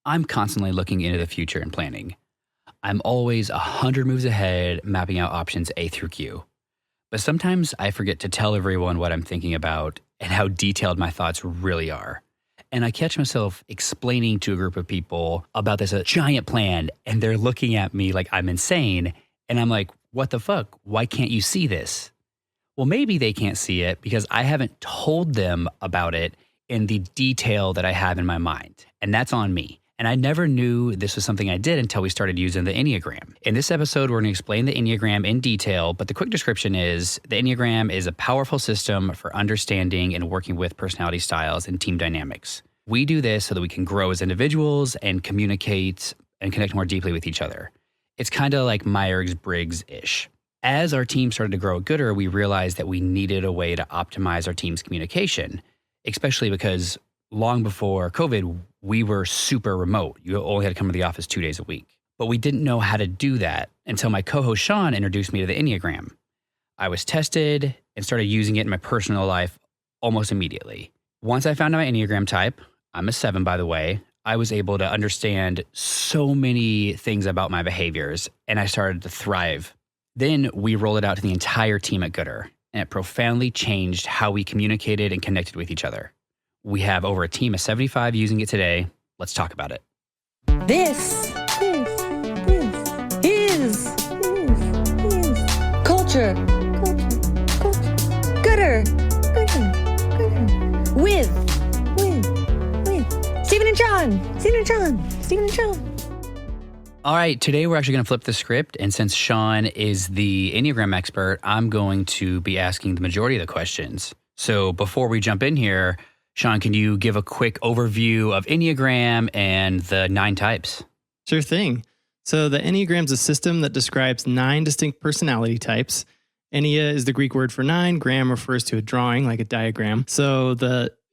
I'm constantly looking into the future and planning. I'm always 100 moves ahead, mapping out options A through Q. But sometimes I forget to tell everyone what I'm thinking about and how detailed my thoughts really are. And I catch myself explaining to a group of people about this giant plan, and they're looking at me like I'm insane. And I'm like, what the fuck? Why can't you see this? Well, maybe they can't see it because I haven't told them about it in the detail that I have in my mind. And that's on me. And I never knew this was something I did until we started using the Enneagram. In this episode, we're going to explain the Enneagram in detail, but the quick description is the Enneagram is a powerful system for understanding and working with personality styles and team dynamics. We do this so that we can grow as individuals and communicate and connect more deeply with each other. It's kind of like Myers-Briggs-ish. As our team started to grow at goodr, we realized that we needed a way to optimize our team's communication, especially because long before COVID, we were super remote. You only had to come to the office 2 days a week. But we didn't know how to do that until my co-host Sean introduced me to the Enneagram. I was tested and started using it in my personal life almost immediately. Once I found out my Enneagram type, I'm a 7 by the way, I was able to understand so many things about my behaviors and I started to thrive. Then we rolled it out to the entire team at goodr, and it profoundly changed how we communicated and connected with each other. We have over a team of 75 using it today. Let's talk about it. This is culture. Goodr. With Stephen and Sean. All right, today we're actually going to flip the script. And since Sean is the Enneagram expert, I'm going to be asking the majority of the questions. So before we jump in here, Sean, can you give a quick overview of Enneagram and the 9 types? Sure thing. So the Enneagram is a system that describes 9 distinct personality types. Ennea is the Greek word for 9. Gram refers to a drawing, like a diagram. So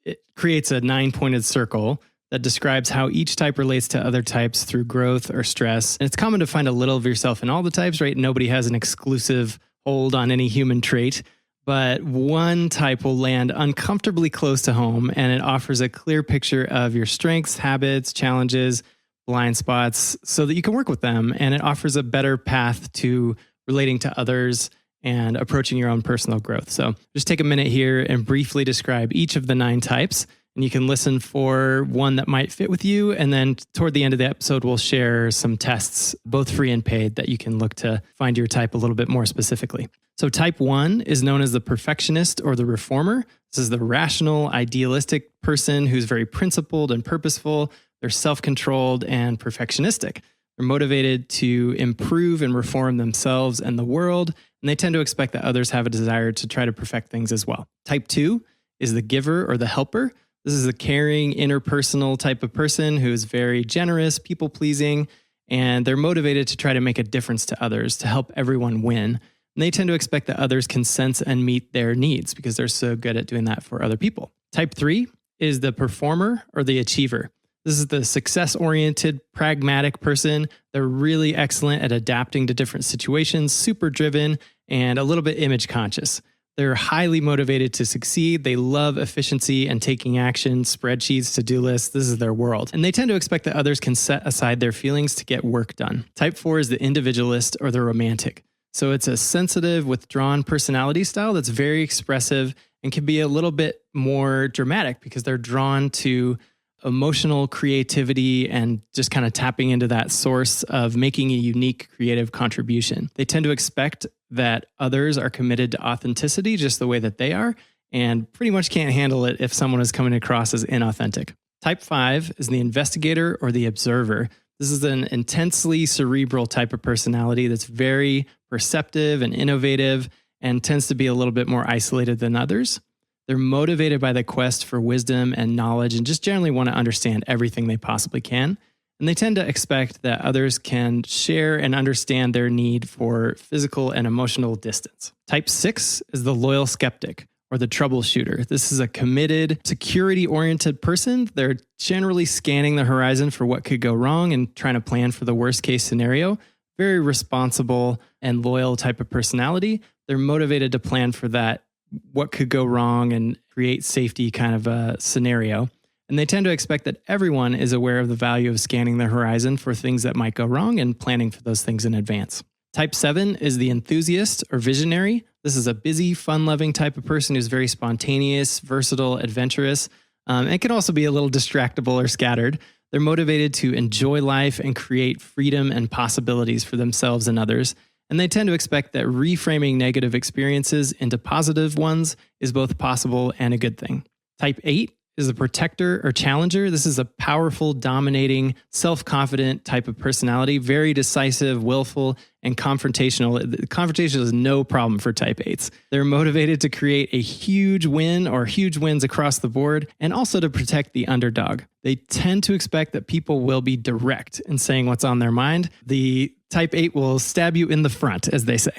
it creates a 9-pointed circle that describes how each type relates to other types through growth or stress. And it's common to find a little of yourself in all the types, right? Nobody has an exclusive hold on any human trait. But one type will land uncomfortably close to home, and it offers a clear picture of your strengths, habits, challenges, blind spots, so that you can work with them. And it offers a better path to relating to others and approaching your own personal growth. So just take a minute here and briefly describe each of the 9 types. And you can listen for one that might fit with you. And then toward the end of the episode, we'll share some tests, both free and paid, that you can look to find your type a little bit more specifically. So type 1 is known as the perfectionist or the reformer. This is the rational, idealistic person who's very principled and purposeful. They're self-controlled and perfectionistic. They're motivated to improve and reform themselves and the world. And they tend to expect that others have a desire to try to perfect things as well. Type 2 is the giver or the helper. This is a caring, interpersonal type of person who is very generous, people-pleasing, and they're motivated to try to make a difference to others, to help everyone win. And they tend to expect that others can sense and meet their needs because they're so good at doing that for other people. Type 3 is the performer or the achiever. This is the success-oriented, pragmatic person. They're really excellent at adapting to different situations, super driven, and a little bit image conscious. They're highly motivated to succeed. They love efficiency and taking action, spreadsheets, to-do lists. This is their world. And they tend to expect that others can set aside their feelings to get work done. Type 4 is the individualist or the romantic. So it's a sensitive, withdrawn personality style that's very expressive and can be a little bit more dramatic because they're drawn to emotional creativity and just kind of tapping into that source of making a unique creative contribution. They tend to expect that others are committed to authenticity just the way that they are and pretty much can't handle it if someone is coming across as inauthentic. Type 5 is the investigator or the observer. This is an intensely cerebral type of personality that's very perceptive and innovative and tends to be a little bit more isolated than others. They're motivated by the quest for wisdom and knowledge and just generally want to understand everything they possibly can. And they tend to expect that others can share and understand their need for physical and emotional distance. Type 6 is the loyal skeptic or the troubleshooter. This is a committed, security-oriented person. They're generally scanning the horizon for what could go wrong and trying to plan for the worst-case scenario. Very responsible and loyal type of personality. They're motivated to plan for that, what could go wrong and create safety kind of a scenario. And they tend to expect that everyone is aware of the value of scanning the horizon for things that might go wrong and planning for those things in advance. Type 7 is the enthusiast or visionary. This is a busy, fun-loving type of person who's very spontaneous, versatile, adventurous. It can also be a little distractible or scattered. They're motivated to enjoy life and create freedom and possibilities for themselves and others. And they tend to expect that reframing negative experiences into positive ones is both possible and a good thing. Type 8 is the protector or challenger. This is a powerful, dominating, self-confident type of personality, very decisive, willful, and confrontational. Confrontation is no problem for type 8s. They're motivated to create a huge win or huge wins across the board, and also to protect the underdog. They tend to expect that people will be direct in saying what's on their mind. The type 8 will stab you in the front, as they say.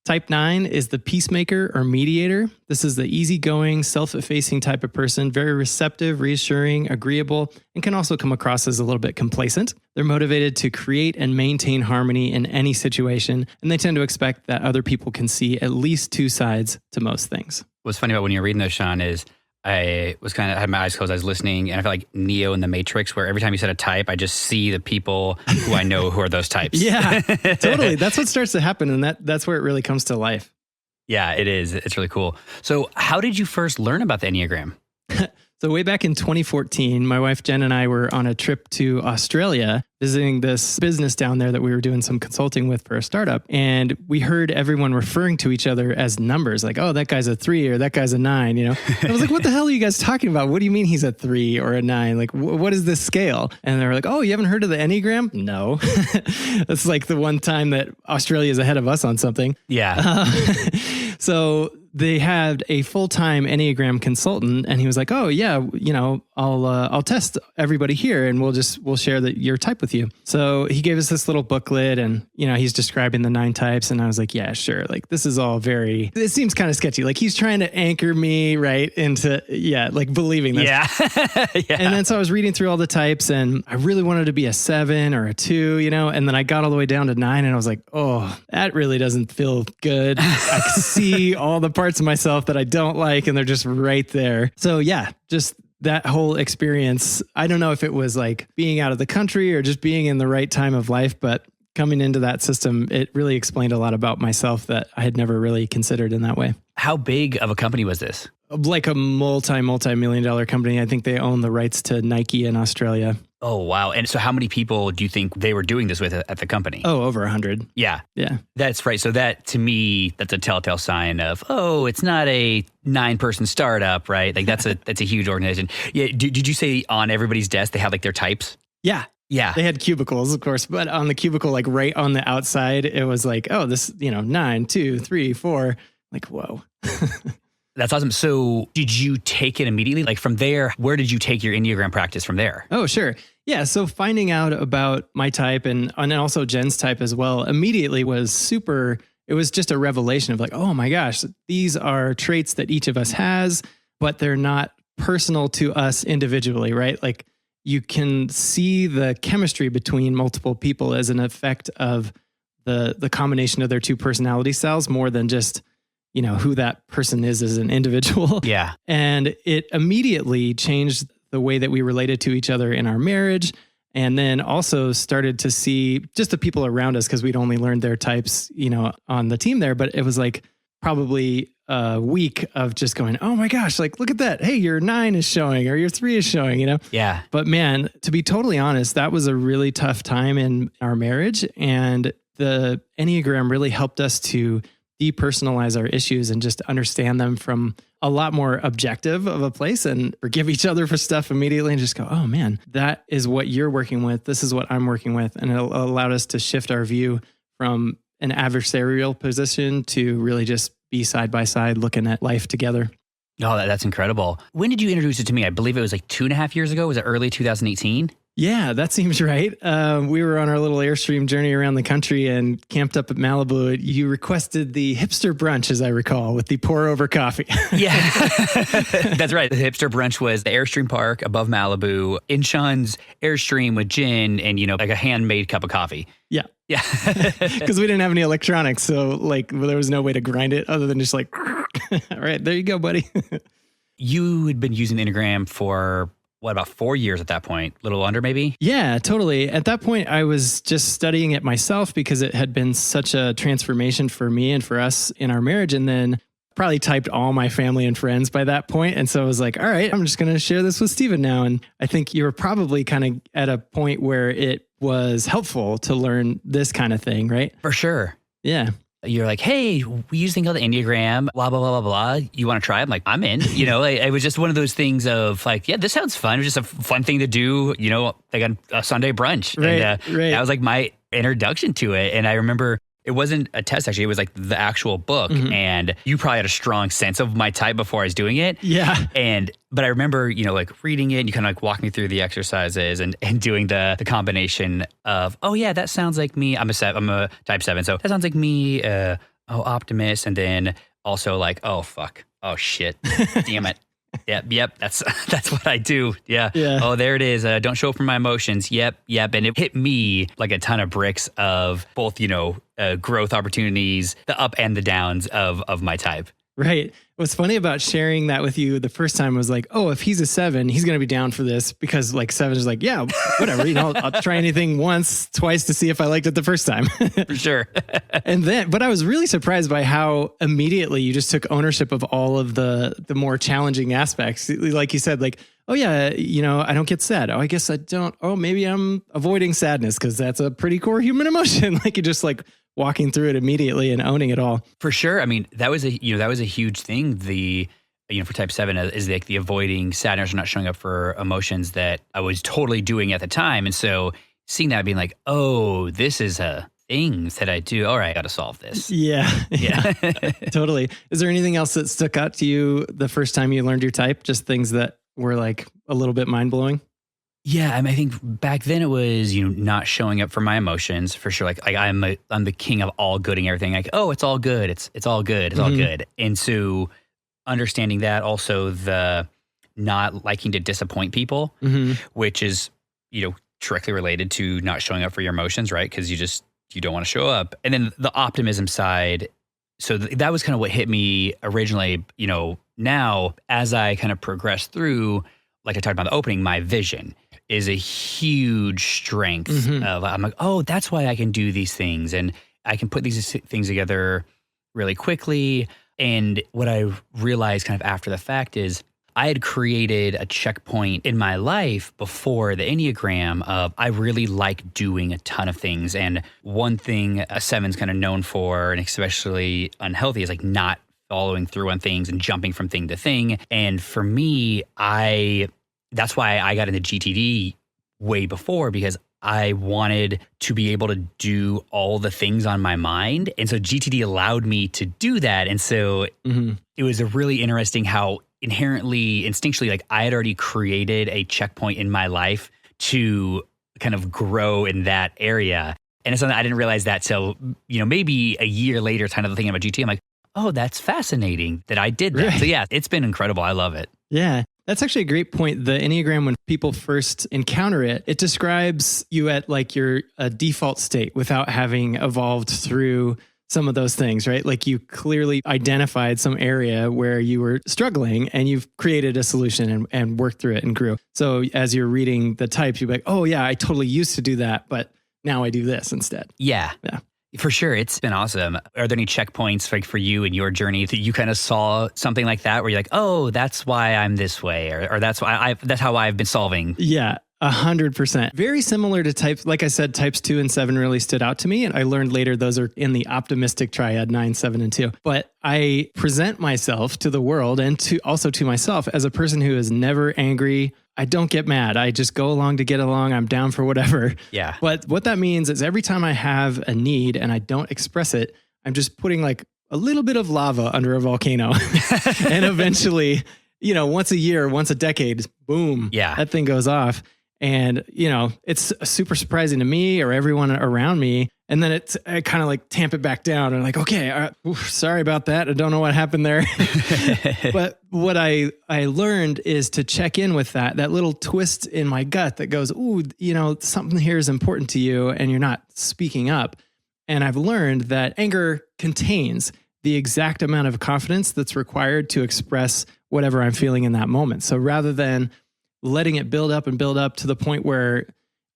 Type 9 is the peacemaker or mediator. This is the easygoing, self-effacing type of person, very receptive, reassuring, agreeable, and can also come across as a little bit complacent. They're motivated to create and maintain harmony in any situation, and they tend to expect that other people can see at least two sides to most things. What's funny about when you're reading those, Sean, is I had my eyes closed, I was listening, and I felt like Neo in the Matrix, where every time you said a type, I just see the people who I know who are those types. Yeah, totally. That's what starts to happen, and that's where it really comes to life. Yeah, it is. It's really cool. So how did you first learn about the Enneagram? So way back in 2014, my wife Jen and I were on a trip to Australia, visiting this business down there that we were doing some consulting with for a startup. And we heard everyone referring to each other as numbers, like, oh, that guy's a 3 or that guy's a 9, you know? I was like, what the hell are you guys talking about? What do you mean he's a 3 or a 9? Like, what is this scale? And they were like, oh, you haven't heard of the Enneagram? No. That's like the one time that Australia is ahead of us on something. Yeah. So they had a full-time Enneagram consultant, and he was like, oh yeah, you know, I'll test everybody here, and we'll share your type with you. So he gave us this little booklet, and, you know, he's describing the 9 types. And I was like, yeah, sure. Like, this is all it seems kind of sketchy. Like, he's trying to anchor me right into, like believing this. Yeah. Yeah. And then so I was reading through all the types, and I really wanted to be a 7 or a 2, you know, and then I got all the way down to 9, and I was like, oh, that really doesn't feel good. I can see all the parts of myself that I don't like, and they're just right there. So yeah, just that whole experience. I don't know if it was like being out of the country or just being in the right time of life, but coming into that system, it really explained a lot about myself that I had never really considered in that way. How big of a company was this? Like a multi-million dollar company. I think they own the rights to Nike in Australia. Oh, wow. And so how many people do you think they were doing this with at the company? Oh, over 100. Yeah. Yeah. That's right. So that, to me, that's a telltale sign of, oh, it's not a 9-person startup, right? Like that's a huge organization. Yeah. Did you say on everybody's desk they had like their types? Yeah. Yeah. They had cubicles, of course, but on the cubicle, like right on the outside, it was like, oh, this, 9, 2, 3, 4. Like, whoa. That's awesome. So did you take it immediately? Like from there, where did you take your Enneagram practice from there? Oh, sure. Yeah. So finding out about my type and also Jen's type as well immediately was it was just a revelation of like, oh my gosh, these are traits that each of us has, but they're not personal to us individually, right? Like you can see the chemistry between multiple people as an effect of the combination of their two personality styles more than just who that person is as an individual. Yeah. And it immediately changed the way that we related to each other in our marriage. And then also started to see just the people around us, because we'd only learned their types, on the team there. But it was like probably a week of just going, oh my gosh, like, look at that. Hey, your 9 is showing or your 3 is showing, Yeah. But man, to be totally honest, that was a really tough time in our marriage. And the Enneagram really helped us to depersonalize our issues and just understand them from a lot more objective of a place and forgive each other for stuff immediately and just go, oh man, that is what you're working with. This is what I'm working with. And it allowed us to shift our view from an adversarial position to really just be side by side looking at life together. Oh, that's incredible. When did you introduce it to me? I believe it was like 2.5 years ago. Was it early 2018? Yeah, that seems right. We were on our little Airstream journey around the country and camped up at Malibu. You requested the hipster brunch, as I recall, with the pour over coffee. Yeah, that's right. The hipster brunch was the Airstream Park above Malibu in Sean's Airstream with gin and, like a handmade cup of coffee. Yeah. Yeah. Because we didn't have any electronics. So like there was no way to grind it other than just like, all right, there you go, buddy. You had been using the Enneagram for about 4 years at that point, a little under maybe? Yeah, totally. At that point, I was just studying it myself because it had been such a transformation for me and for us in our marriage. And then probably typed all my family and friends by that point. And so I was like, all right, I'm just going to share this with Steven now. And I think you were probably kind of at a point where it was helpful to learn this kind of thing, right? For sure. Yeah. You're like, hey, we use a thing called the Enneagram, blah, blah, blah, blah, blah. You want to try it? I'm like, I'm in. It was just one of those things of like, yeah, this sounds fun. It was just a fun thing to do, like on a Sunday brunch. Right, And right. that was like my introduction to it. And I remember it wasn't a test, actually. It was like the actual book. Mm-hmm. And you probably had a strong sense of my type before I was doing it. Yeah. But I remember, like reading it and you kind of like walk me through the exercises and doing the combination of, oh yeah, that sounds like me. I'm a type 7. So that sounds like me. Optimist. And then also like, oh, fuck. Oh, shit. Damn it. Yep. That's what I do. Yeah. Oh, there it is. Don't show up for my emotions. Yep. And it hit me like a ton of bricks of both, growth opportunities, the up and the downs of my type. Right. What's funny about sharing that with you the first time was like, oh, if he's a 7, he's going to be down for this because like 7 is like, yeah, whatever, I'll try anything once, twice to see if I liked it the first time. For sure. But I was really surprised by how immediately you just took ownership of all of the more challenging aspects. Like you said, like, oh yeah, I don't get sad. Oh, I guess I don't. Oh, maybe I'm avoiding sadness because that's a pretty core human emotion. Like you just like walking through it immediately and owning it all. For sure. I mean, that was a huge thing. For type 7 is like the avoiding sadness or not showing up for emotions that I was totally doing at the time. And so seeing that being like, oh, this is a thing that I do. All right, I got to solve this. Yeah. Totally. Is there anything else that stuck out to you the first time you learned your type? Just things that were like a little bit mind blowing? Yeah, I think back then it was not showing up for my emotions for sure. Like I'm the king of all gooding everything. Like, oh, it's all good. It's all good. It's all good. And so understanding that, also the not liking to disappoint people, which is directly related to not showing up for your emotions, right? Because you don't want to show up. And then the optimism side. So that was kind of what hit me originally. Now as I kind of progress through, like I talked about in the opening, my vision is a huge strength of, I'm like, oh, that's why I can do these things. And I can put these things together really quickly. And what I realized kind of after the fact is I had created a checkpoint in my life before the Enneagram of I really like doing a ton of things. And one thing a 7's kind of known for, and especially unhealthy, is like not following through on things and jumping from thing to thing. And for me, that's why I got into GTD way before, because I wanted to be able to do all the things on my mind. And so GTD allowed me to do that. And so it was a really interesting how inherently, instinctually, like I had already created a checkpoint in my life to kind of grow in that area. And it's something I didn't realize that till, maybe a year later, kind of thinking about GTD. I'm like, oh, that's fascinating that I did that. Right. So yeah, it's been incredible. I love it. Yeah. That's actually a great point. The Enneagram, when people first encounter it, it describes you at like your default state without having evolved through some of those things, right? Like you clearly identified some area where you were struggling and you've created a solution and worked through it and grew. So as you're reading the types, you're like, oh yeah, I totally used to do that, but now I do this instead. Yeah. For sure. It's been awesome. Are there any checkpoints like for you in your journey that you kind of saw something like that where you're like, oh, that's why I'm this way, or that's why that's how I've been solving? Yeah. 100%. Very similar to types. Like I said, types 2 and 7 really stood out to me. And I learned later those are in the optimistic triad, 9, 7, and 2. But I present myself to the world and also to myself as a person who is never angry. I don't get mad. I just go along to get along. I'm down for whatever. Yeah. But what that means is every time I have a need and I don't express it, I'm just putting like a little bit of lava under a volcano. And eventually, once a year, once a decade, boom, that thing goes off. And, it's super surprising to me or everyone around me. And then I kind of like tamp it back down and like, okay, sorry about that. I don't know what happened there. But what I learned is to check in with that little twist in my gut that goes, ooh, something here is important to you and you're not speaking up. And I've learned that anger contains the exact amount of confidence that's required to express whatever I'm feeling in that moment. So rather than letting it build up and build up to the point where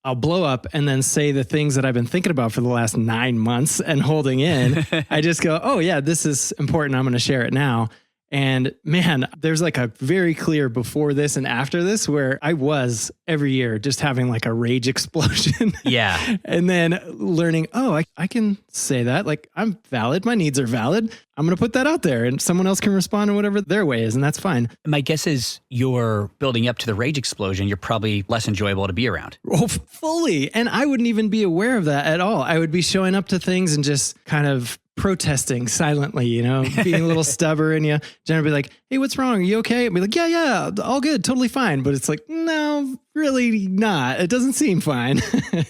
I'll blow up and then say the things that I've been thinking about for the last 9 months and holding in. I just go, oh yeah, this is important. I'm going to share it now. And man, there's like a very clear before this and after this where I was every year just having like a rage explosion. Yeah. And then learning, oh, I can say that. Like, I'm valid. My needs are valid. I'm going to put that out there and someone else can respond in whatever their way is. And that's fine. My guess is you're building up to the rage explosion. You're probably less enjoyable to be around. Oh, fully. And I wouldn't even be aware of that at all. I would be showing up to things and just kind of protesting silently, being a little stubborn. And Jen would be like, hey, what's wrong? Are you okay? I'd be like, yeah, all good. Totally fine. But it's like, no, really not. It doesn't seem fine.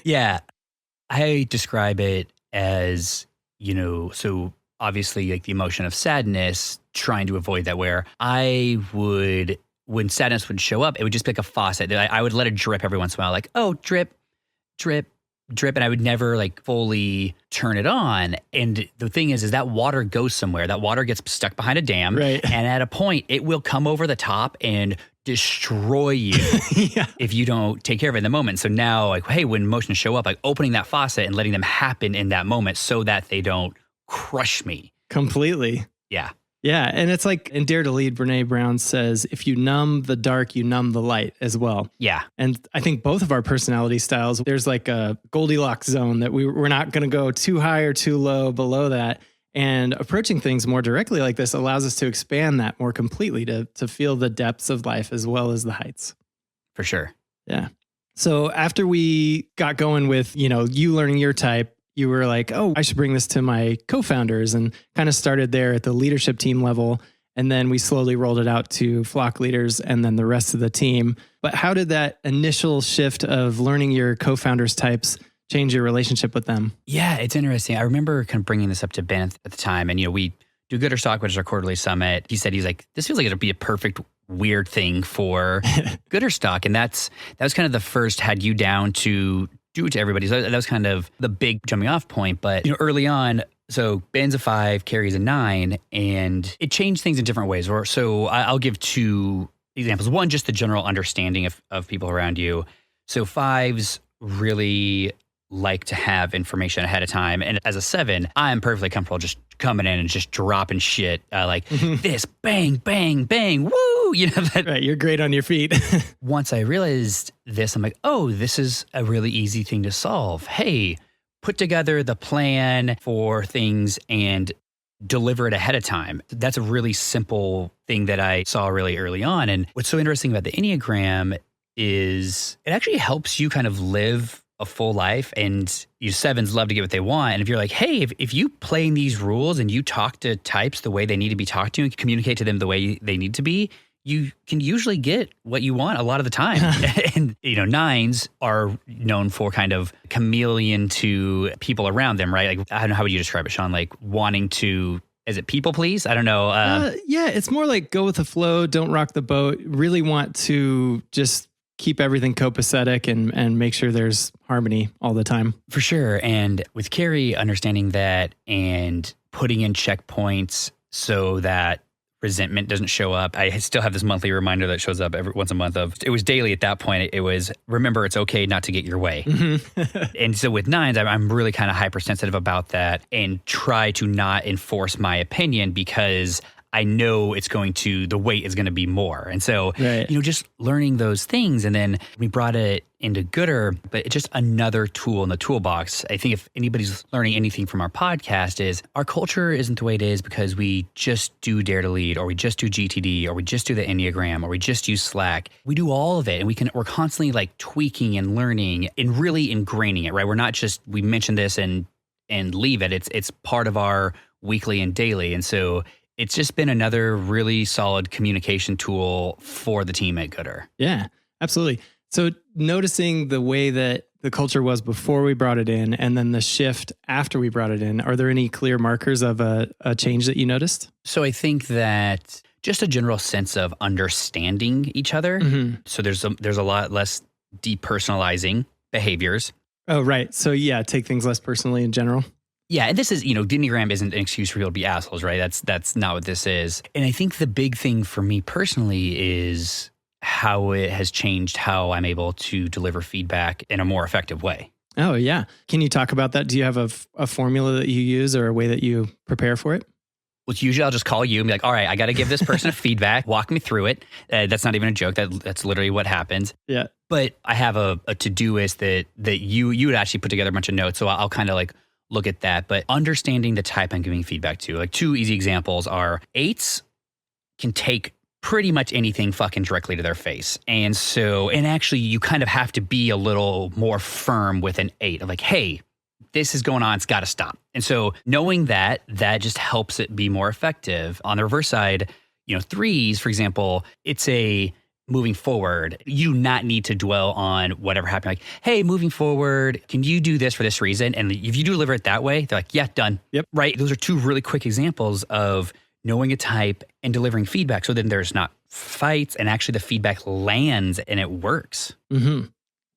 Yeah. I describe it as, so obviously like the emotion of sadness, trying to avoid that, where I would, when sadness would show up, it would just be like a faucet. I would let it drip every once in a while, like, oh, drip, drip, drip. And I would never like fully turn it on. And the thing is that water goes somewhere. That water gets stuck behind a dam. Right. And at a point, it will come over the top and destroy you if you don't take care of it in the moment. So now, like, hey, when emotions show up, like opening that faucet and letting them happen in that moment so that they don't crush me. Completely. Yeah. Yeah. And it's like in Dare to Lead, Brene Brown says, if you numb the dark, you numb the light as well. Yeah. And I think both of our personality styles, there's like a Goldilocks zone that we're not going to go too high or too low below that. And approaching things more directly like this allows us to expand that more completely to feel the depths of life as well as the heights. For sure. Yeah. So after we got going with, you learning your type, you were like, oh, I should bring this to my co-founders, and kind of started there at the leadership team level. And then we slowly rolled it out to flock leaders and then the rest of the team. But how did that initial shift of learning your co-founders types change your relationship with them? Yeah, it's interesting. I remember kind of bringing this up to Ben at the time. And, we do goodr Stock, which is our quarterly summit. He's like, this feels like it'll be a perfect weird thing for goodr Stock. And that was kind of the first had you down to do it to everybody. So that was kind of the big jumping off point. But, early on, so Ben's a 5, Carrie's a 9, and it changed things in different ways. So I'll give 2 examples. One, just the general understanding of people around you. So 5s really like to have information ahead of time. And as a 7, I'm perfectly comfortable just coming in and just dropping shit like this, bang, bang, bang, woo. Right, you're great on your feet. Once I realized this, I'm like, oh, this is a really easy thing to solve. Hey, put together the plan for things and deliver it ahead of time. That's a really simple thing that I saw really early on. And what's so interesting about the Enneagram is it actually helps you kind of live a full life, and you 7s love to get what they want. And if you're like, hey, if you play in these rules and you talk to types the way they need to be talked to and communicate to them the way they need to be, you can usually get what you want a lot of the time. And, 9s are known for kind of chameleon to people around them, right? Like, I don't know, how would you describe it, Sean? Like wanting to, is it people please? I don't know. Yeah, it's more like go with the flow, don't rock the boat, really want to just keep everything copacetic and make sure there's harmony all the time. For sure. And with Carrie, understanding that and putting in checkpoints so that resentment doesn't show up. I still have this monthly reminder that shows up every once a month it was daily at that point. It was, remember, it's okay not to get your way. And so with 9s, I'm really kind of hypersensitive about that and try to not enforce my opinion because I know the weight is going to be more. And so, right. Just learning those things. And then we brought it into goodr, but it's just another tool in the toolbox. I think if anybody's learning anything from our podcast is our culture isn't the way it is because we just do Dare to Lead, or we just do GTD, or we just do the Enneagram, or we just use Slack. We do all of it, and we're constantly like tweaking and learning and really ingraining it, right? We're not just, we mention this and leave it. It's part of our weekly and daily. And so it's just been another really solid communication tool for the team at goodr. Yeah, absolutely. So noticing the way that the culture was before we brought it in and then the shift after we brought it in, are there any clear markers of a change that you noticed? So I think that just a general sense of understanding each other. Mm-hmm. So there's a lot less depersonalizing behaviors. Oh, right. So yeah, take things less personally in general. Yeah, and this is, the Enneagram isn't an excuse for people to be assholes, right? That's not what this is. And I think the big thing for me personally is how it has changed how I'm able to deliver feedback in a more effective way. Oh, yeah. Can you talk about that? Do you have a formula that you use or a way that you prepare for it? Well, usually I'll just call you and be like, all right, I got to give this person a feedback, walk me through it. That's not even a joke. That's literally what happens. Yeah. But I have a to-do list that you would actually put together a bunch of notes. So I'll kind of like look at that. But understanding the type I'm giving feedback to, like 2 easy examples are 8s can take pretty much anything fucking directly to their face. And actually you kind of have to be a little more firm with an 8 like, hey, this is going on. It's got to stop. And so knowing that just helps it be more effective. On the reverse side, 3s, for example, it's a moving forward. You do not need to dwell on whatever happened. Like, hey, moving forward, can you do this for this reason? And if you deliver it that way, they're like, yeah, done. Yep. Right. Those are 2 really quick examples of knowing a type and delivering feedback. So then there's not fights and actually the feedback lands and it works. Mm-hmm.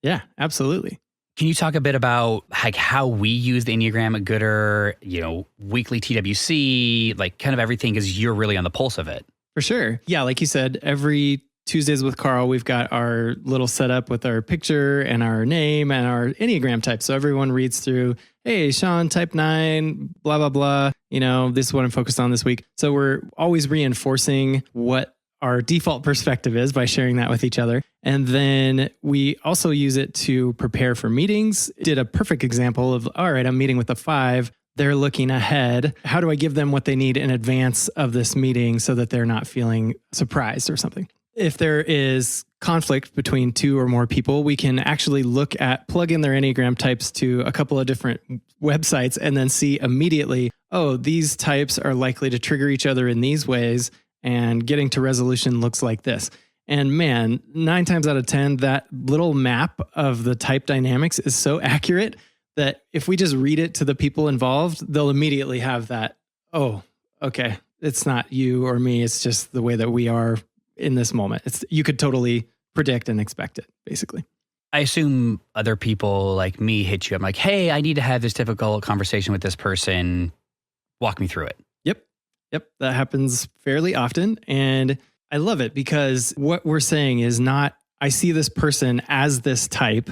Yeah, absolutely. Can you talk a bit about like how we use the Enneagram at goodr, weekly TWC, like kind of everything, because you're really on the pulse of it? For sure. Yeah, like you said, every Tuesdays with Carl, we've got our little setup with our picture and our name and our Enneagram type. So everyone reads through, hey, Sean, type 9, blah, blah, blah. This is what I'm focused on this week. So we're always reinforcing what our default perspective is by sharing that with each other. And then we also use it to prepare for meetings. Did a perfect example of, all right, I'm meeting with a 5. They're looking ahead. How do I give them what they need in advance of this meeting so that they're not feeling surprised or something? If there is conflict between 2 or more people, we can actually plug in their Enneagram types to a couple of different websites and then see immediately, oh, these types are likely to trigger each other in these ways. And getting to resolution looks like this. And man, 9 times out of 10, that little map of the type dynamics is so accurate that if we just read it to the people involved, they'll immediately have that, oh, okay, it's not you or me. It's just the way that we are in this moment. You could totally predict and expect it, basically. I assume other people like me hit you. I'm like, hey, I need to have this difficult conversation with this person. Walk me through it. Yep, that happens fairly often. And I love it because what we're saying is not, I see this person as this type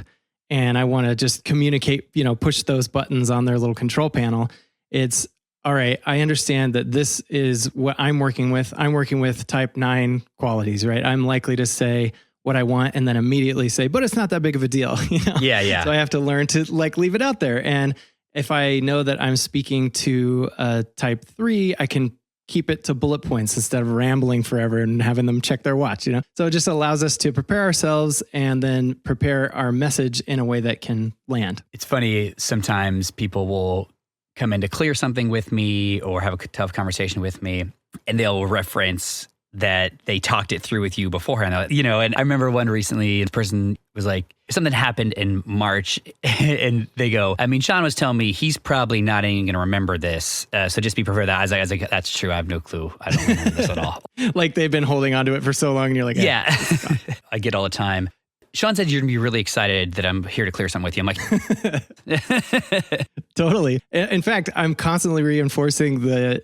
and I want to just communicate, push those buttons on their little control panel. It's, all right, I understand that this is what I'm working with. I'm working with type 9 qualities, right? I'm likely to say what I want and then immediately say, but it's not that big of a deal. Yeah. So I have to learn to leave it out there. And if I know that I'm speaking to a type 3, I can keep it to bullet points instead of rambling forever and having them check their watch, So it just allows us to prepare ourselves and then prepare our message in a way that can land. It's funny, sometimes people will come in to clear something with me or have a tough conversation with me, and they'll reference that they talked it through with you beforehand. And I remember one recently, the person was like, something happened in March and they go, Sean was telling me he's probably not even going to remember this. So just be prepared that. I was like, that's true. I have no clue. I don't remember this at all. Like they've been holding on to it for so long and you're like, yeah. I get all the time. Sean said you're going to be really excited that I'm here to clear something with you. I'm like, totally. In fact, I'm constantly reinforcing the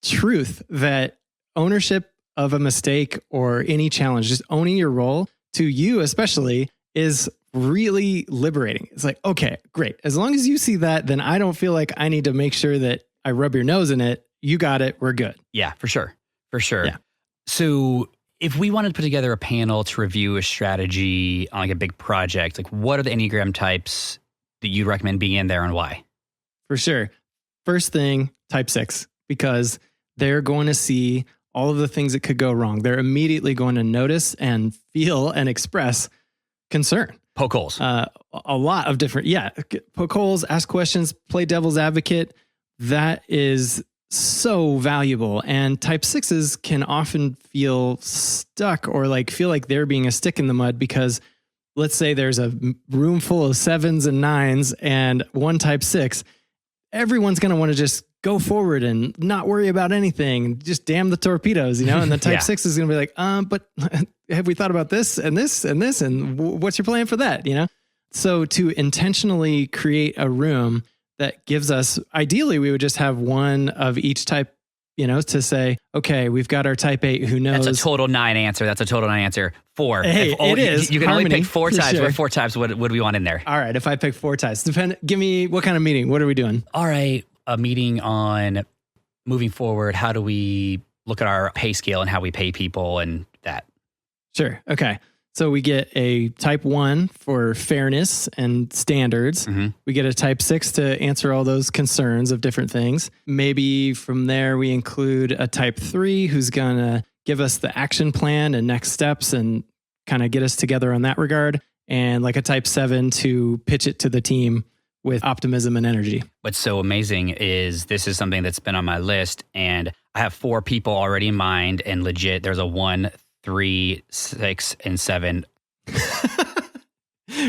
truth that ownership of a mistake or any challenge, just owning your role to you especially, is really liberating. It's like, okay, great. As long as you see that, then I don't feel like I need to make sure that I rub your nose in it. You got it. We're good. Yeah, for sure. For sure. Yeah. So if we wanted to put together a panel to review a strategy on like a big project, like what are the Enneagram types that you'd recommend being in there and why? For sure. First thing, type 6, because they're going to see all of the things that could go wrong. They're immediately going to notice and feel and express concern. Poke holes. A lot of different, poke holes, ask questions, play devil's advocate. That is so valuable. And type 6s can often feel stuck or feel like they're being a stick in the mud because let's say there's a room full of 7s and 9s and one type 6. Everyone's going to want to just go forward and not worry about anything. Just damn the torpedoes, And the type 6 is going to be like, but have we thought about this and this and this? And what's your plan for that? So to intentionally create a room that gives us, ideally, we would just have one of each type to say, okay, we've got our type 8 who knows. That's a total 9 answer. That's a total 9 answer. 4. Hey, it is. You can Harmony, only pick 4 for types. sure. What 4 types would we want in there? All right, if I pick 4 types, give me what kind of meeting? What are we doing? All right, a meeting on moving forward. How do we look at our pay scale and how we pay people and that? Sure. Okay. So we get a type 1 for fairness and standards. Mm-hmm. We get a type 6 to answer all those concerns of different things. Maybe from there, we include a type 3 who's going to give us the action plan and next steps and kind of get us together on that regard. And like a type 7 to pitch it to the team with optimism and energy. What's so amazing is this is something that's been on my list, and I have 4 people already in mind, and legit, there's a 1, 3, 6, and 7.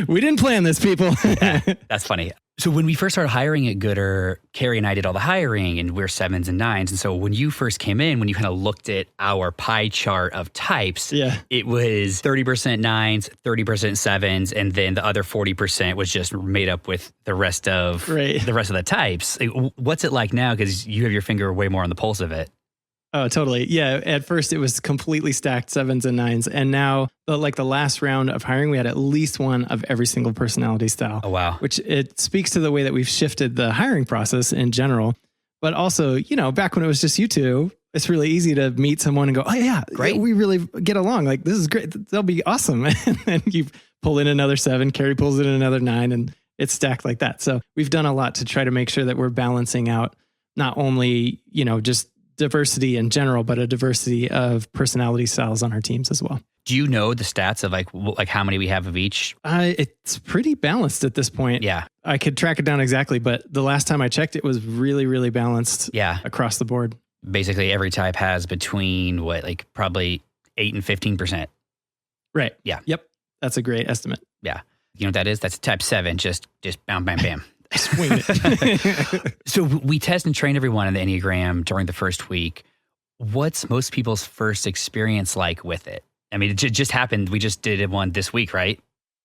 We didn't plan this, people. Yeah, that's funny. So when we first started hiring at goodr, Carrie and I did all the hiring, and we're 7s and 9s. And so when you first came in, when you kind of looked at our pie chart of types, it was 30% 9s, 30% 7s, and then the other 40% was just made up with the rest of the types. What's it like now? Because you have your finger way more on the pulse of it. Oh, totally. Yeah. At first it was completely stacked 7s and 9s. And now the last round of hiring, we had at least one of every single personality style. Oh, wow. Which it speaks to the way that we've shifted the hiring process in general. But also, back when it was just you two, it's really easy to meet someone and go, oh yeah, great. We really get along. Like, this is great. That'll be awesome. And then you pull in another 7, Carrie pulls in another 9, and it's stacked like that. So we've done a lot to try to make sure that we're balancing out not only, just diversity in general, but a diversity of personality styles on our teams as well. Do you know the stats of like how many we have of each? It's pretty balanced at this point. Yeah. I could track it down exactly, but the last time I checked, it was really, really balanced across the board. Basically every type has between probably 8 and 15%. Right. Yeah. Yep. That's a great estimate. Yeah. You know what that is? That's type 7. Just bam, bam, bam. Swing it. So we test and train everyone in the Enneagram during the first week. What's most people's first experience like with it? I mean, it just happened. We just did one this week, right?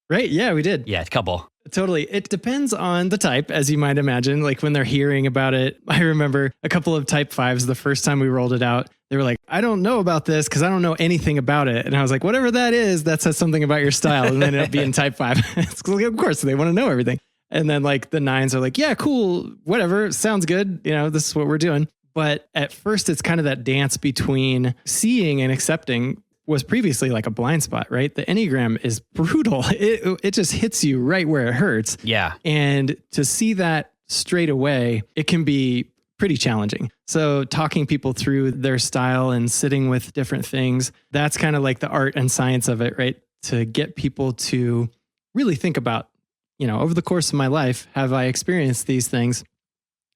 Right. Yeah, we did. Yeah, a couple. Totally. It depends on the type, as you might imagine. Like when they're hearing about it, I remember a couple of type 5s, the first time we rolled it out, they were like, I don't know about this because I don't know anything about it. And I was like, whatever that is, that says something about your style. And then it'll be in type 5. Of course, they want to know everything. And then the 9s are like, yeah, cool, whatever, sounds good. This is what we're doing. But at first, it's kind of that dance between seeing and accepting was previously like a blind spot, right? The Enneagram is brutal. It just hits you right where it hurts. Yeah. And to see that straight away, it can be pretty challenging. So talking people through their style and sitting with different things, that's kind of like the art and science of it, right? To get people to really think about, over the course of my life, have I experienced these things?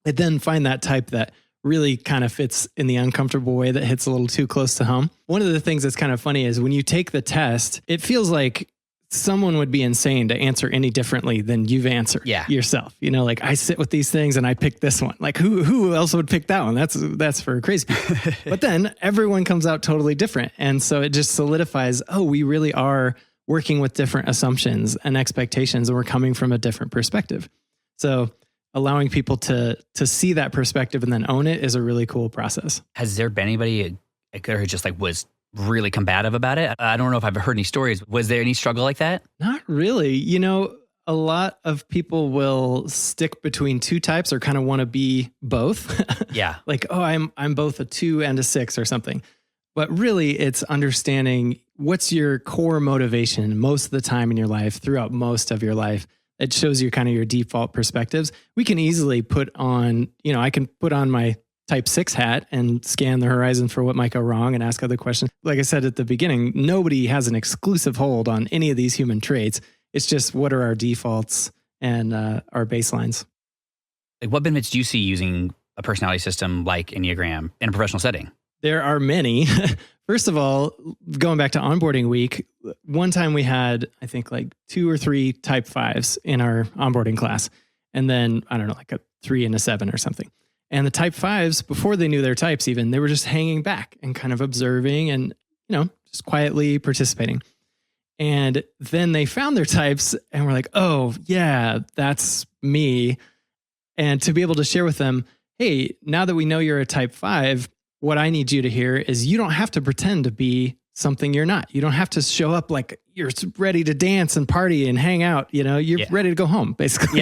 And then find that type that really kind of fits in the uncomfortable way that hits a little too close to home. One of the things that's kind of funny is when you take the test, it feels like someone would be insane to answer any differently than you've answered yourself. I sit with these things and I pick this one. Like who else would pick that one? That's for crazy people. But then everyone comes out totally different. And so it just solidifies, we really are working with different assumptions and expectations, and we're coming from a different perspective. So allowing people to see that perspective and then own it is a really cool process. Has there been anybody at goodr who just was really combative about it? I don't know if I've heard any stories. Was there any struggle like that? Not really. A lot of people will stick between 2 types or kind of want to be both. Yeah. I'm both a 2 and a 6 or something. But really, it's understanding what's your core motivation most of the time in your life, throughout most of your life. It shows you kind of your default perspectives. We can easily put on, I can put on my type 6 hat and scan the horizon for what might go wrong and ask other questions. Like I said at the beginning, nobody has an exclusive hold on any of these human traits. It's just what are our defaults and our baselines. What benefits do you see using a personality system like Enneagram in a professional setting? There are many. First of all, going back to onboarding week, one time we had, I think 2 or 3 type 5s in our onboarding class. And then, I don't know, a 3 and a 7 or something. And the type 5s, before they knew their types even, they were just hanging back and kind of observing and, just quietly participating. And then they found their types and were like, oh, yeah, that's me. And to be able to share with them, hey, now that we know you're a type 5, what I need you to hear is you don't have to pretend to be something you're not. You don't have to show up like you're ready to dance and party and hang out. You're ready to go home basically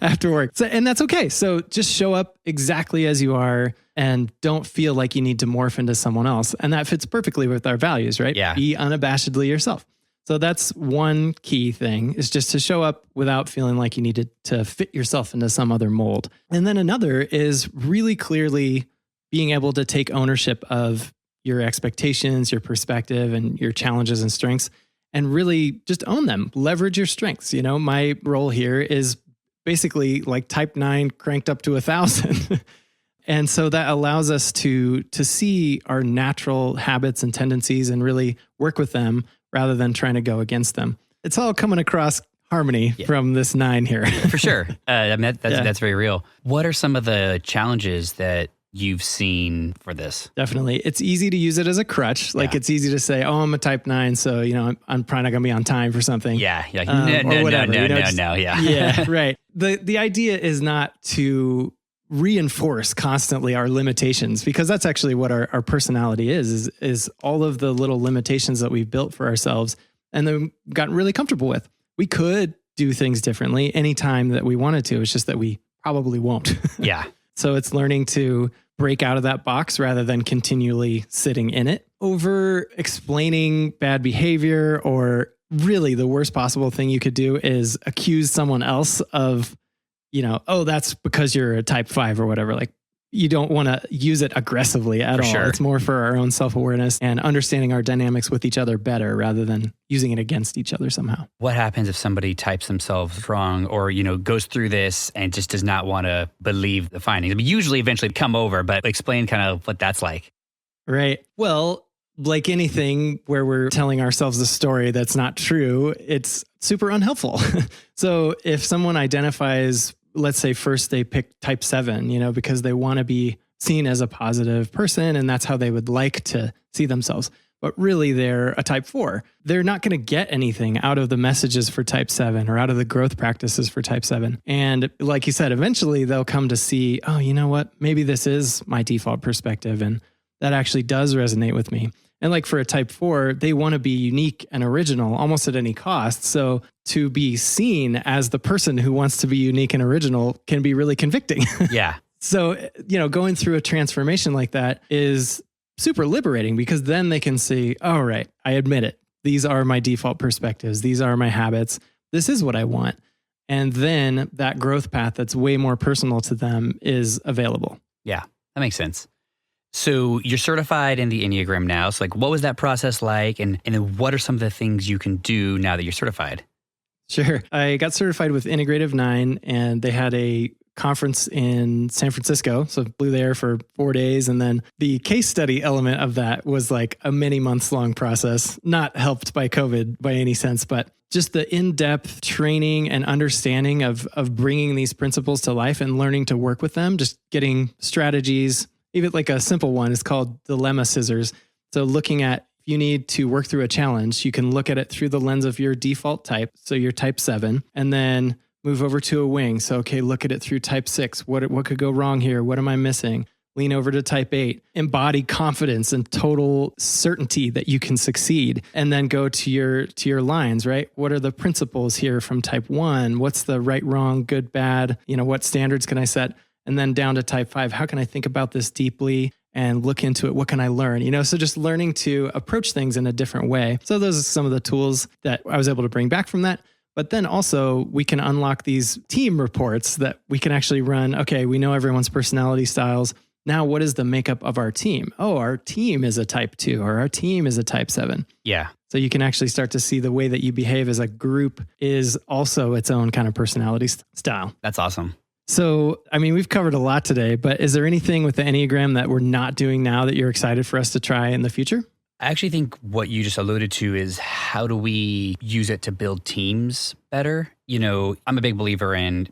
after work. So, and that's okay. So just show up exactly as you are and don't feel like you need to morph into someone else. And that fits perfectly with our values, right? Yeah. Be unabashedly yourself. So that's one key thing, is just to show up without feeling like you needed to fit yourself into some other mold. And then another is really clearly being able to take ownership of your expectations, your perspective, and your challenges and strengths, and really just own them. Leverage your strengths. My role here is basically like type 9 cranked up to 1,000. And so that allows us to see our natural habits and tendencies and really work with them rather than trying to go against them. It's all coming across harmony from this 9 here. For sure. That's very real. What are some of the challenges that you've seen for this? Definitely. It's easy to use it as a crutch. Like it's easy to say, oh, I'm a type 9. So, I'm probably not going to be on time for something. Yeah. No. Yeah. Yeah. Right. The idea is not to reinforce constantly our limitations, because that's actually what our personality is all of the little limitations that we've built for ourselves and then gotten really comfortable with. We could do things differently anytime that we wanted to. It's just that we probably won't. Yeah. So it's learning to break out of that box rather than continually sitting in it. Over explaining bad behavior, or really the worst possible thing you could do is accuse someone else of, oh, that's because you're a type 5 or whatever. Like, you don't want to use it aggressively at all. Sure. It's more for our own self-awareness and understanding our dynamics with each other better rather than using it against each other somehow. What happens if somebody types themselves wrong or, goes through this and just does not want to believe the findings? I mean, usually eventually come over, but explain kind of what that's like. Right. Well, like anything where we're telling ourselves a story that's not true, it's super unhelpful. So if someone identifies, let's say first they pick type 7, because they want to be seen as a positive person and that's how they would like to see themselves. But really they're a type 4. They're not going to get anything out of the messages for type 7 or out of the growth practices for type 7. And like you said, eventually they'll come to see, oh, you know what? Maybe this is my default perspective and that actually does resonate with me. And like for a type 4, they want to be unique and original almost at any cost. So to be seen as the person who wants to be unique and original can be really convicting. Yeah. So, going through a transformation like that is super liberating, because then they can see, oh, right, I admit it. These are my default perspectives. These are my habits. This is what I want. And then that growth path that's way more personal to them is available. Yeah, that makes sense. So you're certified in the Enneagram now. So what was that process like? And then what are some of the things you can do now that you're certified? Sure. I got certified with Integrative 9, and they had a conference in San Francisco. So flew there for 4 days. And then the case study element of that was like a many months long process, not helped by COVID by any sense, but just the in-depth training and understanding of bringing these principles to life and learning to work with them, just getting strategies. Even like a simple one is called dilemma scissors. So looking at, if you need to work through a challenge, you can look at it through the lens of your default type. So you're type 7, and then move over to a wing. So, okay, look at it through type 6. What could go wrong here? What am I missing? Lean over to type 8, embody confidence and total certainty that you can succeed. And then go to your lines, right? What are the principles here from type 1? What's the right, wrong, good, bad? What standards can I set? And then down to type 5, how can I think about this deeply and look into it? What can I learn? So just learning to approach things in a different way. So those are some of the tools that I was able to bring back from that. But then also we can unlock these team reports that we can actually run. Okay, we know everyone's personality styles. Now, what is the makeup of our team? Oh, our team is a type 2 or our team is a type 7. Yeah. So you can actually start to see the way that you behave as a group is also its own kind of personality style. That's awesome. So, we've covered a lot today, but is there anything with the Enneagram that we're not doing now that you're excited for us to try in the future? I actually think what you just alluded to is how do we use it to build teams better? I'm a big believer in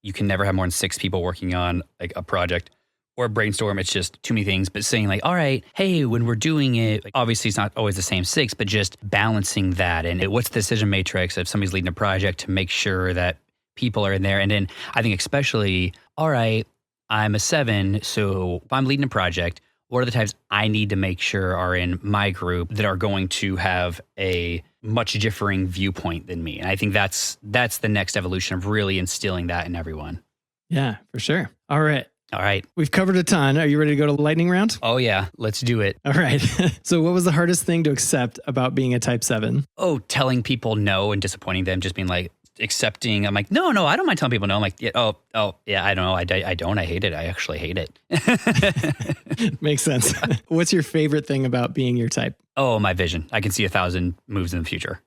you can never have more than 6 people working on like a project or brainstorm. It's just too many things, but saying like, all right, hey, when we're doing it, obviously it's not always the same 6, but just balancing that. And what's the decision matrix if somebody's leading a project to make sure that people are in there. And then I think especially, all right, I'm a 7. So if I'm leading a project, what are the types I need to make sure are in my group that are going to have a much differing viewpoint than me? And I think that's the next evolution of really instilling that in everyone. Yeah, for sure. All right. All right. We've covered a ton. Are you ready to go to the lightning round? Oh, yeah. Let's do it. All right. So what was the hardest thing to accept about being a type 7? Oh, telling people no and disappointing them, just being like, accepting. I'm like, no, I don't mind telling people no. I'm like, yeah, yeah, I don't know. I don't. I hate it. I actually hate it. Makes sense. What's your favorite thing about being your type? Oh, my vision. I can see 1,000 moves in the future.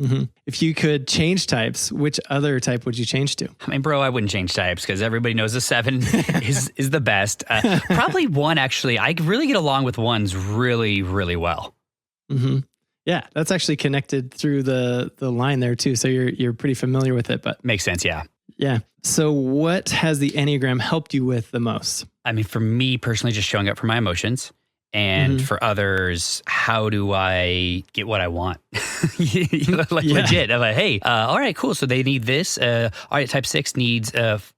Mm-hmm. If you could change types, which other type would you change to? I mean, bro, I wouldn't change types because everybody knows a 7 is the best. Probably 1, actually. I really get along with 1s really, really well. Mm-hmm. Yeah, that's actually connected through the line there too. So you're pretty familiar with it, but makes sense. Yeah. Yeah. So what has the Enneagram helped you with the most? I mean, for me personally, just showing up for my emotions. And for others, how do I get what I want? Legit. I'm like, hey, all right, cool. So they need this. All right, type 6 needs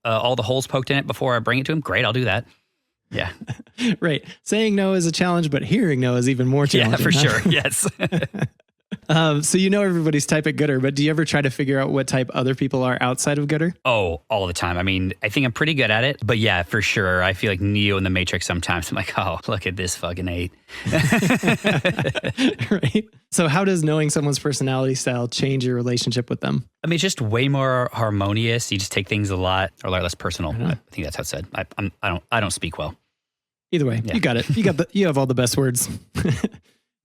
all the holes poked in it before I bring it to them. Great, I'll do that. Yeah. Right. Saying no is a challenge, but hearing no is even more challenging. Yeah, for sure. Yes. So you know everybody's type at goodr, but do you ever try to figure out what type other people are outside of goodr? Oh, all the time. I mean, I think I'm pretty good at it, but yeah, for sure. I feel like Neo in the Matrix sometimes. I'm like, oh, look at this fucking 8. Right. So how does knowing someone's personality style change your relationship with them? I mean, it's just way more harmonious. You just take things a lot less personal. I think that's how it's said. I don't speak well. Either way, yeah. You got it. You have all the best words.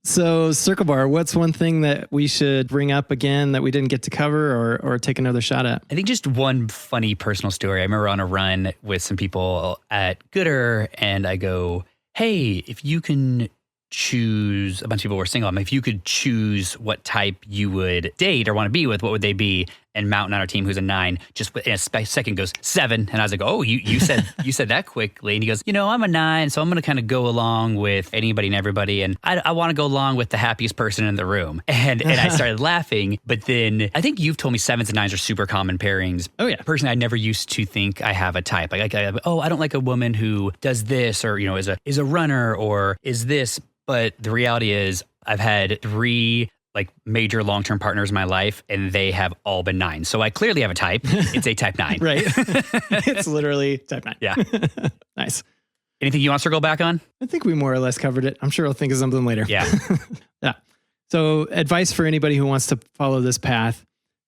So Circle Bar, what's one thing that we should bring up again that we didn't get to cover or take another shot at? I think just one funny personal story. I remember on a run with some people at goodr, and I go, hey, if you can choose, a bunch of people were single. I'm like, if you could choose what type you would date or want to be with, what would they be? And Mountain on our team, who's a 9, just in a second goes 7. And I was like, oh, you said that quickly. And he goes, I'm a 9, so I'm going to kind of go along with anybody and everybody. And I want to go along with the happiest person in the room. And I started laughing. But then I think you've told me 7s and 9s are super common pairings. Oh, yeah. Personally, I never used to think I have a type. Like, I don't like a woman who does this or, is a runner or is this. But the reality is I've had 3 like major long-term partners in my life, and they have all been 9. So I clearly have a type. It's a type 9. Right. It's literally type 9. Yeah. Nice. Anything you want to circle back on? I think we more or less covered it. I'm sure I'll think of something later. Yeah. Yeah. So advice for anybody who wants to follow this path,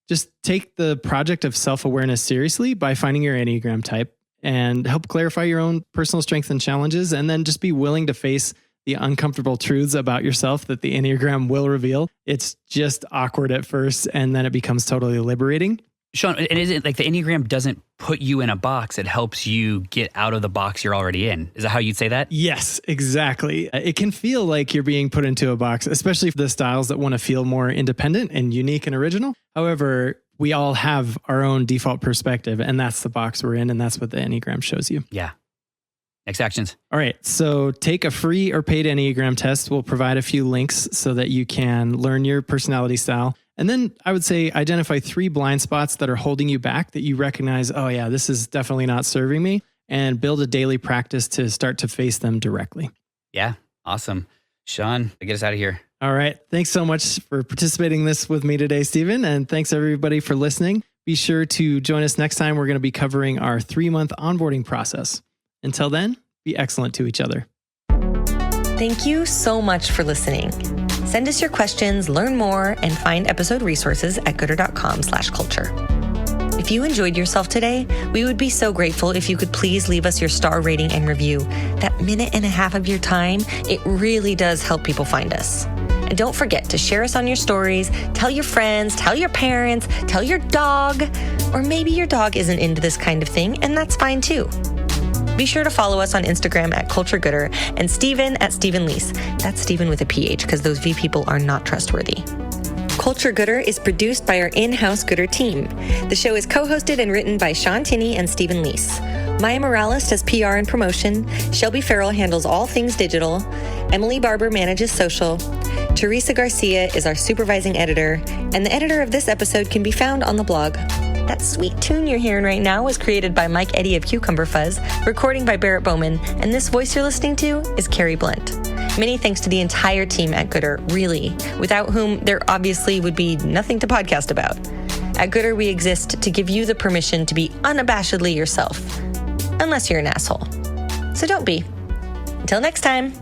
just take the project of self-awareness seriously by finding your Enneagram type and help clarify your own personal strengths and challenges. And then just be willing to face the uncomfortable truths about yourself that the Enneagram will reveal. It's just awkward at first, and then it becomes totally liberating. Sean, and is it like the Enneagram doesn't put you in a box? It helps you get out of the box you're already in. Is that how you'd say that? Yes, exactly. It can feel like you're being put into a box, especially for the styles that want to feel more independent and unique and original. However, we all have our own default perspective, and that's the box we're in, and that's what the Enneagram shows you. Yeah. Next actions. All right. So take a free or paid Enneagram test. We'll provide a few links so that you can learn your personality style. And then I would say identify 3 blind spots that are holding you back that you recognize, oh yeah, this is definitely not serving me, and build a daily practice to start to face them directly. Yeah. Awesome. Sean, get us out of here. All right. Thanks so much for participating in this with me today, Stephen. And thanks everybody for listening. Be sure to join us next time. We're going to be covering our 3-month onboarding process. Until then, be excellent to each other. Thank you so much for listening. Send us your questions, learn more, and find episode resources at goodr.com/culture. If you enjoyed yourself today, we would be so grateful if you could please leave us your star rating and review. That 1.5 minutes of your time, it really does help people find us. And don't forget to share us on your stories, tell your friends, tell your parents, tell your dog, or maybe your dog isn't into this kind of thing, and that's fine too. Be sure to follow us on Instagram at culturegoodr and Steven at Steven Leese. That's Steven with a PH because those V people are not trustworthy. Culture Goodr is produced by our in-house goodr team. The show is co-hosted and written by Sean Tinney and Steven Leese. Maya Morales does PR and promotion. Shelby Farrell handles all things digital. Emily Barber manages social. Teresa Garcia is our supervising editor. And the editor of this episode can be found on the blog. That sweet tune you're hearing right now was created by Mike Eddy of Cucumber Fuzz, recording by Barrett Bowman, and this voice you're listening to is Carrie Blunt. Many thanks to the entire team at goodr, really, without whom there obviously would be nothing to podcast about. At goodr, we exist to give you the permission to be unabashedly yourself, unless you're an asshole. So don't be. Until next time.